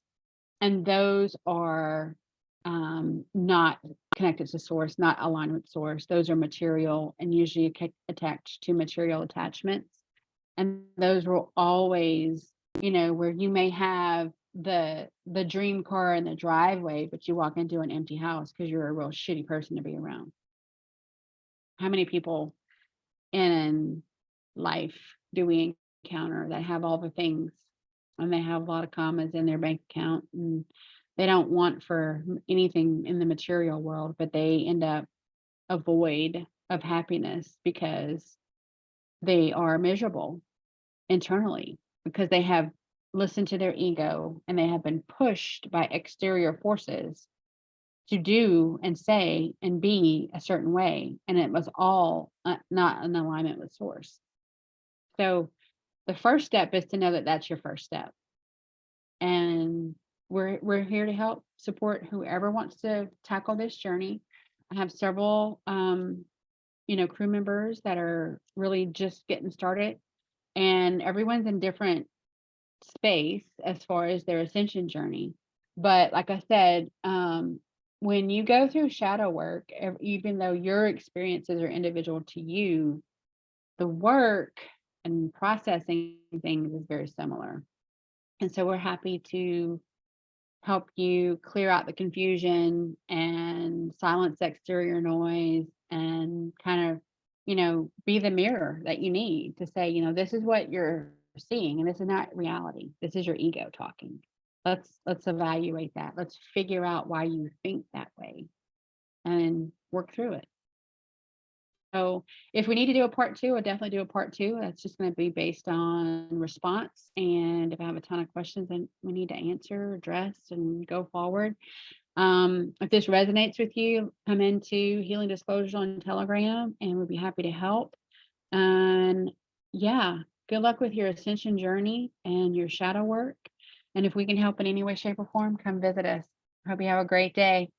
And those are not connected to source, not aligned with source. Those are material and usually attached to material attachments. And those will always, you know, where you may have the dream car in the driveway, but you walk into an empty house because you're a real shitty person to be around. How many people in life do we encounter that have all the things and they have a lot of commas in their bank account and they don't want for anything in the material world, but they end up a void of happiness because they are miserable internally because they have listened to their ego and they have been pushed by exterior forces to do and say and be a certain way. And it was all not in alignment with source. So the first step is to know that that's your first step. And we're here to help support whoever wants to tackle this journey. I have several, crew members that are really just getting started, and everyone's in different space as far as their ascension journey. But like I said, when you go through shadow work, even though your experiences are individual to you, the work and processing things is very similar. And so we're happy to help you clear out the confusion and silence exterior noise and kind of, be the mirror that you need to say, this is what you're seeing and this is not reality. This is your ego talking. Let's evaluate that. Let's figure out why you think that way and work through it. So if we need to do a part 2, I'll definitely do a part 2. That's just going to be based on response. And if I have a ton of questions that we need to answer, address, and go forward. If this resonates with you, come into Healing Disclosure on Telegram and we'll be happy to help. And yeah, good luck with your ascension journey and your shadow work. And if we can help in any way, shape, or form, come visit us. Hope you have a great day.